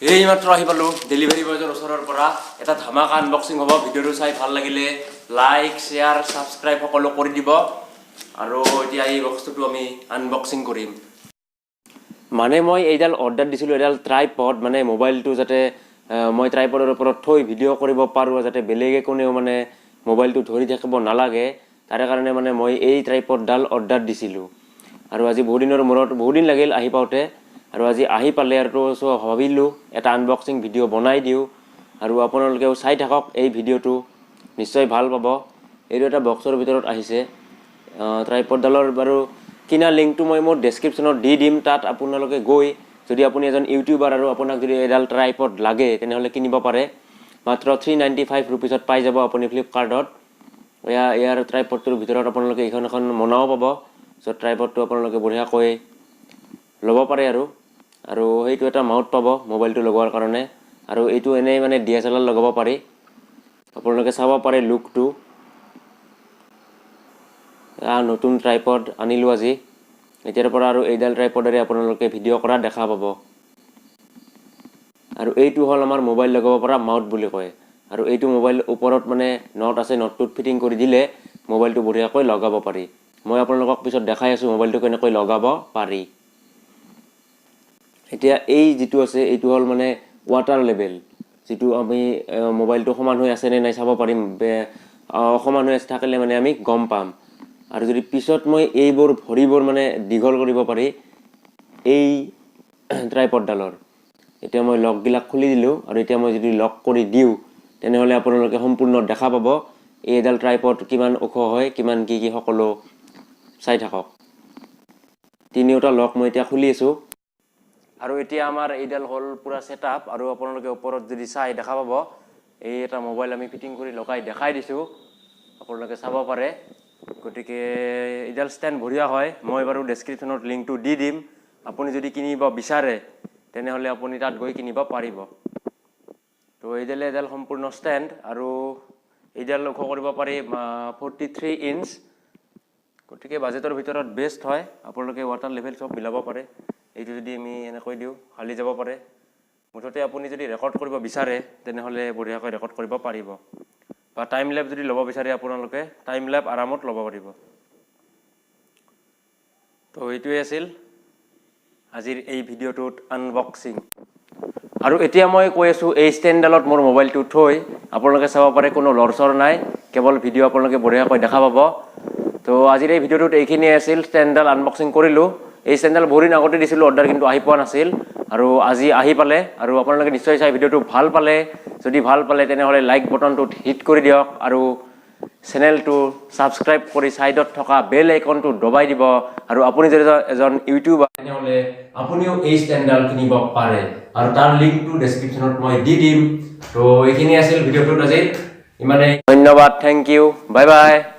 এই মাত্ৰ আহি পালোঁ ডেলিভাৰী বয়জৰ ওচৰৰ পৰা এটা ধামাকা আনবক্সিং হ'ব। ভিডিঅ'টো চাই ভাল লাগিলে লাইক শ্বেয়াৰ ছাবস্ক্ৰাইব সকলো কৰি দিব। আৰু এতিয়া এই বস্তুটো আমি আনবক্সিং কৰিম। মানে মই এইডাল অৰ্ডাৰ দিছিলোঁ, এডাল ট্ৰাইপড, মানে মোবাইলটো যাতে মই ট্ৰাইপডৰ ওপৰত থৈ ভিডিঅ' কৰিব পাৰোঁ, যাতে বেলেগে কোনেও মানে মোবাইলটো ধৰি থাকিব নালাগে, তাৰে কাৰণে মানে মই এই ট্ৰাইপডডাল অৰ্ডাৰ দিছিলোঁ। আৰু আজি বহুত দিন লাগিল আহি পাওঁতে, আৰু আজি আহি পালে আৰু ভাবিলোঁ এটা আনবক্সিং ভিডিঅ' বনাই দিওঁ আৰু আপোনালোকেও চাই থাকক। এই ভিডিঅ'টো নিশ্চয় ভাল পাব। এইটো এটা বক্সৰ ভিতৰত আহিছে। ট্ৰাইপডডালৰ বাৰু কিনা লিংকটো মই মোৰ ডেছক্ৰিপশ্যনত দি দিম। তাত আপোনালোকে গৈ, যদি আপুনি এজন ইউটিউবাৰ আৰু আপোনাক যদি এডাল ট্ৰাইপড লাগে তেনেহ'লে কিনিব পাৰে। মাত্ৰ 395 ৰুপিজত পাই যাব আপুনি ফ্লিপকাৰ্টত। ইয়াৰ ট্ৰাইপডটোৰ ভিতৰত আপোনালোকে এখন মোনাও পাব, য'ত ট্ৰাইপডটো আপোনালোকে বঢ়িয়াকৈ ল'ব পাৰে। আৰু সেইটো এটা মাউথ পাব মোবাইলটো লগোৱাৰ কাৰণে। আৰু এইটো এনেই মানে DSLR লগাব পাৰি। আপোনালোকে চাব পাৰে লুকটো। নতুন ট্ৰাইপড আনিলোঁ আজি। এতিয়াৰ পৰা আৰু এইডাল ট্ৰাইপডেৰে আপোনালোকে ভিডিঅ' কৰা দেখা পাব। আৰু এইটো হ'ল আমাৰ মোবাইল লগাব পৰা মাউথ বুলি কয়। আৰু এইটো মোবাইল ওপৰত মানে নট আছে, নটটোত ফিটিং কৰি দিলে মোবাইলটো বঢ়িয়াকৈ লগাব পাৰি। মই আপোনালোকক পিছত দেখাই আছোঁ মোবাইলটো কেনেকৈ লগাব পাৰি। এতিয়া এই যিটো আছে এইটো হ'ল মানে ৱাটাৰ লেভেল, যিটো আমি মোবাইলটো সমান হৈ আছে নে নাই চাব পাৰিম। সমান হৈ থাকিলে মানে আমি গম পাম। আৰু যদি পিছত মই এইবোৰ ভৰিবোৰ মানে দীঘল কৰিব পাৰি এই ট্ৰাইপডডালৰ। এতিয়া মই লকবিলাক খুলি দিলোঁ, আৰু এতিয়া মই যদি লক কৰি দিওঁ তেনেহ'লে আপোনালোকে সম্পূৰ্ণ দেখা পাব এইডাল ট্ৰাইপড কিমান ওখ হয়, কিমান কি সকলো চাই থাকক। তিনিওটা লক মই এতিয়া খুলি আছোঁ। আৰু এতিয়া আমাৰ এইডাল হ'ল পূৰা ছেটআপ। আৰু আপোনালোকে ওপৰত যদি চাই দেখা পাব এই এটা মোবাইল আমি ফিটিং কৰি লগাই দেখাই দিছোঁ, আপোনালোকে চাব পাৰে। গতিকে এইডাল ষ্টেণ্ড বঢ়িয়া হয়। মই বাৰু ডেছক্ৰিপশ্যনত লিংকটো দি দিম। আপুনি যদি কিনিব বিচাৰে তেনেহ'লে আপুনি তাত গৈ কিনিব পাৰিব। তো এডাল সম্পূৰ্ণ ষ্টেণ্ড, আৰু এইডাল ওখ কৰিব পাৰি 43 ইঞ্চ। গতিকে বাজেটৰ ভিতৰত বেষ্ট হয়। আপোনালোকে ৱাটাৰ লেভেল চব মিলাব পাৰে। এইটো যদি আমি এনেকৈ দিওঁ হালি যাব পাৰে। মুঠতে আপুনি যদি ৰেকৰ্ড কৰিব বিচাৰে তেনেহ'লে বঢ়িয়াকৈ ৰেকৰ্ড কৰিব পাৰিব। বা টাইম লেপ যদি ল'ব বিচাৰে আপোনালোকে টাইম লেপ আৰামত ল'ব পাৰিব। তো এইটোৱে আছিল আজিৰ এই ভিডিঅ'টোত আনবক্সিং। আৰু এতিয়া মই কৈ আছোঁ এই ষ্টেণ্ডডালত মোৰ মোবাইলটো থৈ আপোনালোকে চাব পাৰে কোনো লৰচৰ নাই, কেৱল ভিডিঅ' আপোনালোকে বঢ়িয়াকৈ দেখা পাব। তো আজিৰ এই ভিডিঅ'টোত এইখিনিয়ে আছিল। ষ্টেণ্ডডাল আনবক্সিং কৰিলোঁ। এই ষ্টেণ্ডডাল বহু দিন আগতে দিছিলোঁ অৰ্ডাৰ, কিন্তু আহি পোৱা নাছিল। আৰু আজি আহি পালে। আৰু আপোনালোকে নিশ্চয় চাই ভিডিঅ'টো ভাল পালে। যদি ভাল পালে তেনেহ'লে লাইক বটনটোত হিট কৰি দিয়ক, আৰু চেনেলটো ছাবস্ক্ৰাইব কৰি ছাইডত থকা বেল আইকনটো দবাই দিব। আৰু আপুনি যদি এজন ইউটিউবাৰ তেনেহ'লে আপুনিও এই ষ্টেণ্ডডাল কিনিব পাৰে, আৰু তাৰ লিংকটো ডেছক্ৰিপশ্যনত মই দি দিম। তো এইখিনি আছিল ভিডিঅ'টোত আজি। ইমানেই। ধন্যবাদ, থেংক ইউ, বাই বাই।